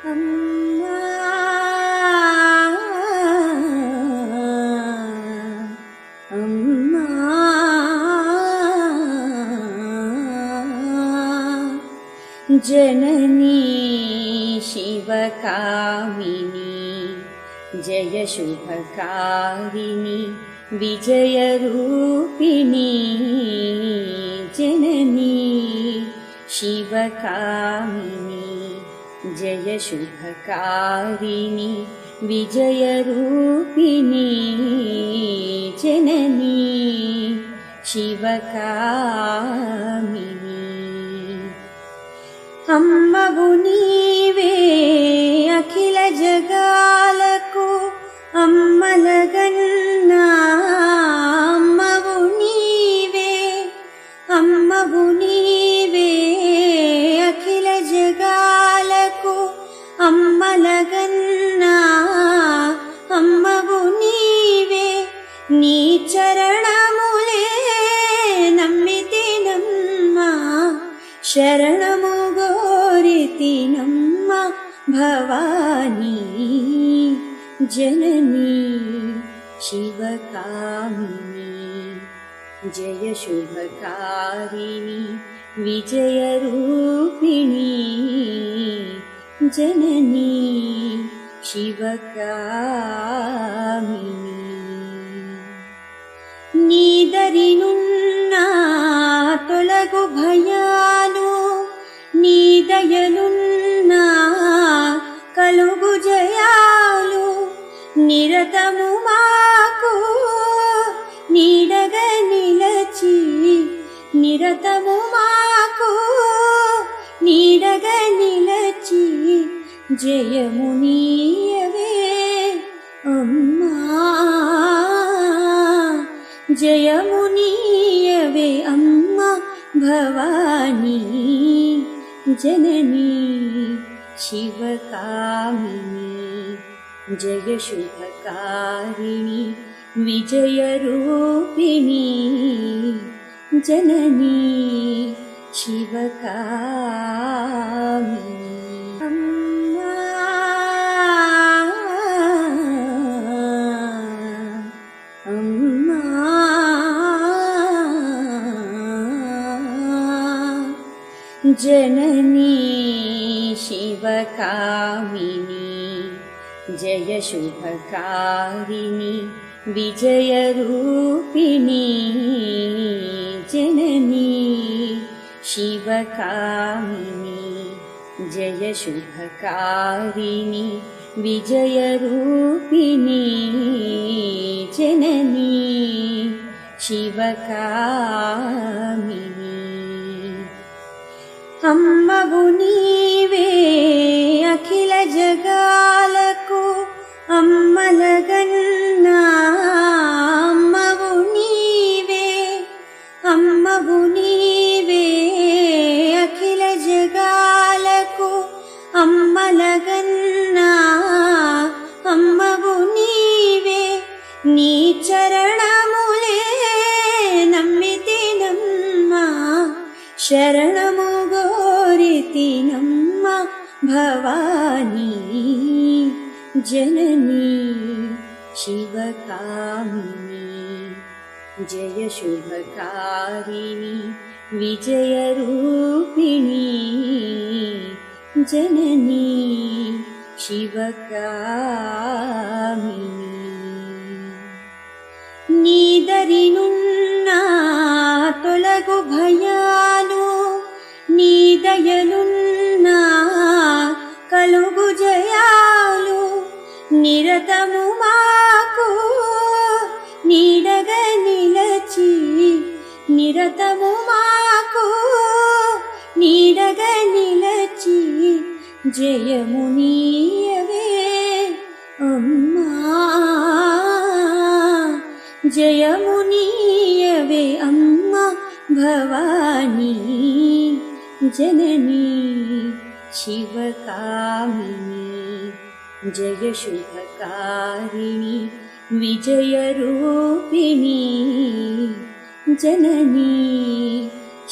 అమ్మా అమ్మా जननी शिवकामिनी जय शुभकारिणी विजयरूपिणी जननी शिवकामिनी जय शुभकारिणी विजयरूपिणी जननी शिवकामिनी అమ్మవు నీవే అఖిల జగాలకు అమ్మలగన్నా అమ్మవు నీవే అఖిల జగాలకు అమ్మలగన్నా అమ్మవు నీవే నీ చరణములే నమ్మితినమ్మా శరణము గోరితినమ్మ భవానీ జననీ శివకామినీ జయ శుభకారిణి విజయరూపిణి జననీ శివకామినీ నీదరినున్నా తొలగు భయాలు నీ దయలున్నా కలుగు జయాలు నిరతము మాకు నీడగా నిలచి నిరతము మాకు నీడగా నిలచి జయము నీయవే అమ్మా జయము నీయవే అమ్మా భవానీ जननी शिवकामिनी जय शुभकारिणी विजयरूपिणी जननी शिवकामिनी अम्मा अम्मा जननी शिवकामिनी जय शुभकारिणी विजयरूपिणी जननी शिवकामिनी जय शुभकारिणी विजयरूपिणी जननी शिवकामिनी అమ్మవు నీవే అఖిల జగాలకు అమ్మలగన్నా అమ్మవు నీవే అఖిల జగాలకు అమ్మలగన్నా అమ్మవు నీవే నీ చరణములే నమ్మితినమ్మా శరణము గోరితినమ్మ భవానీ జననీ శివకామినీ జయ శుభకారిణి విజయరూపిణి జననీ శివకామినీ నీదరినున్నా తొలగు భయాలు నీ దయలున్నా కలుగు జయాలు నిరతము మాకు నీడగా నిలచి నిరతము మాకు నీడగా నిలచి జయము నీయవే అమ్మా జయము నీయవే అమ్మా భవానీ जननी शिवकामिनी जय शुभकारिणी विजयरूपिणी जननी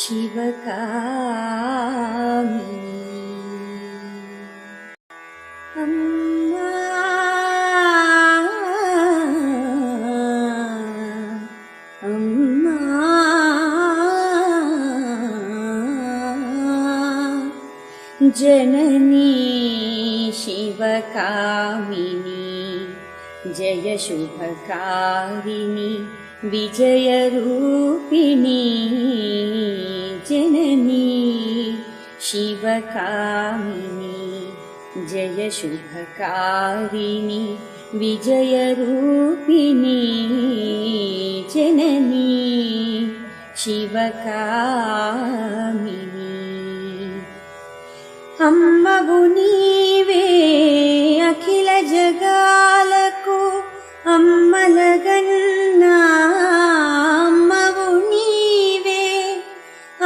शिवकामिनी అమ్మా అమ్మా जननी शिवकामिनी जय शुभकारिणी विजयरूपिणी जननी शिवकामिनी जय शुभकारिणी विजयरूपिणी जननी शिवकामिनी అమ్మవు నీవే అఖిల జగాలకు అమ్మలగన్నా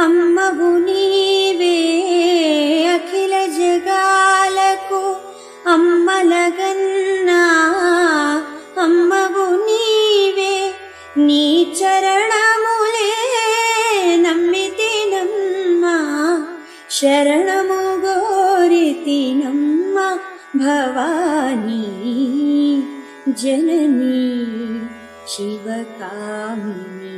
అమ్మవు నీవే అఖిల జగాలకు అమ్మలగన్నా అమ్మవు నీవే నీ చరణములే నమ్మితినమ్మా శరణము గోరితినమ్మ భవానీ జననీ శివకామినీ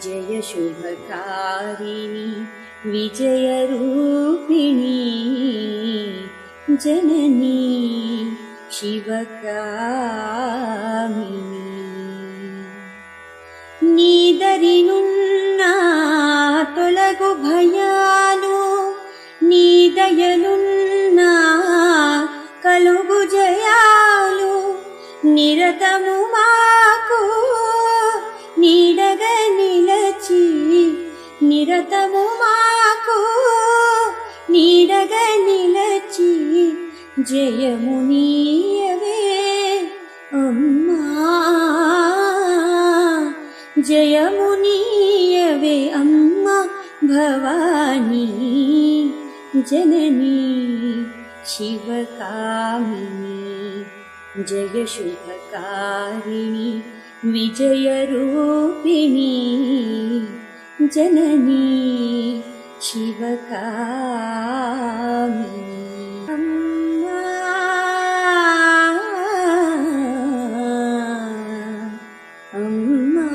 జయ శుభకారిణి విజయరూపిణి జననీ శివకామినీ నీదరినున్నా తొలగు భయాలు నీ దయలున్నా కలుగు జయాలు నిరతము మాకు నీడగా నిలచి నిరతము మాకు నీడగా నిలచి జయము నీయవే అమ్మా జయము నీయవే అమ్మా భవానీ जननी शिवकामिनी जय शुभकारिणी विजयरूपिणी जननी शिवकामिनी अम्मा अम्मा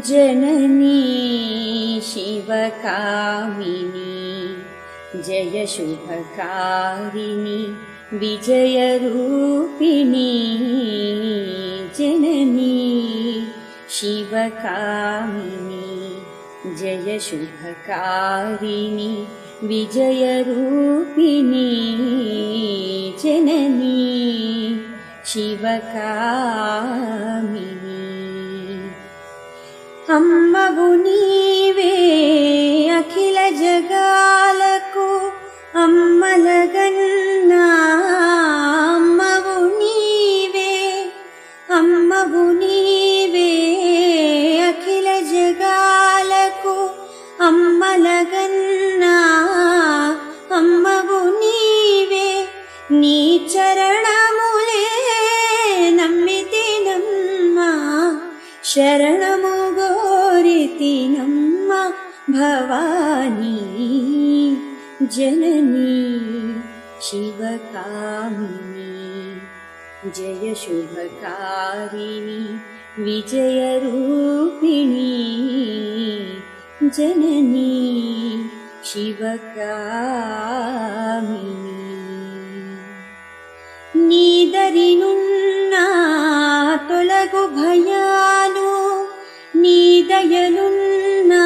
जननी शिवकामिनी जय शुभकारिणी विजयरूपिणी जननी शिवकामिनी जय शुभकारिणी विजयरूपिणी जननी शिवकामिनी అమ్మవు నీవే అఖిల జగాలకు అమ్మలగన్నా అమ్మవు నీవే అఖిల జగాలకు అమ్మలగన్నా అమ్మవు నీవే నీ చరణములే నమ్మితినమ్మా శరణము గోరితినమ్మ భవానీ జననీ శివకామినీ జయ శుభకారిణి విజయరూపిణి జననీ శివకామినీ నీదరినున్నా తొలగు భయాలు నీ దయలున్నా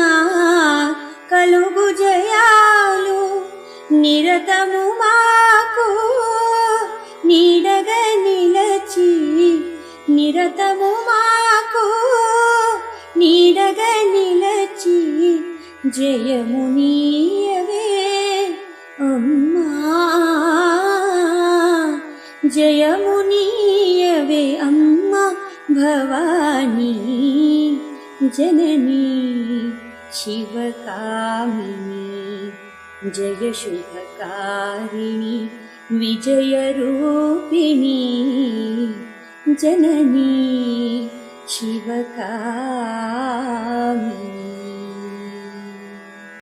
కలుగు జయాలు నిరతము మాకు నీడగా నిలచి నిరతము మాకు నీడగా నిలచి జయము నీయవే అమ్మా జయము నీయవే అమ్మా భవానీ जननी शिवकामिनी जय शुभकारिणी विजयरूपिणी जननी शिवकामिनी।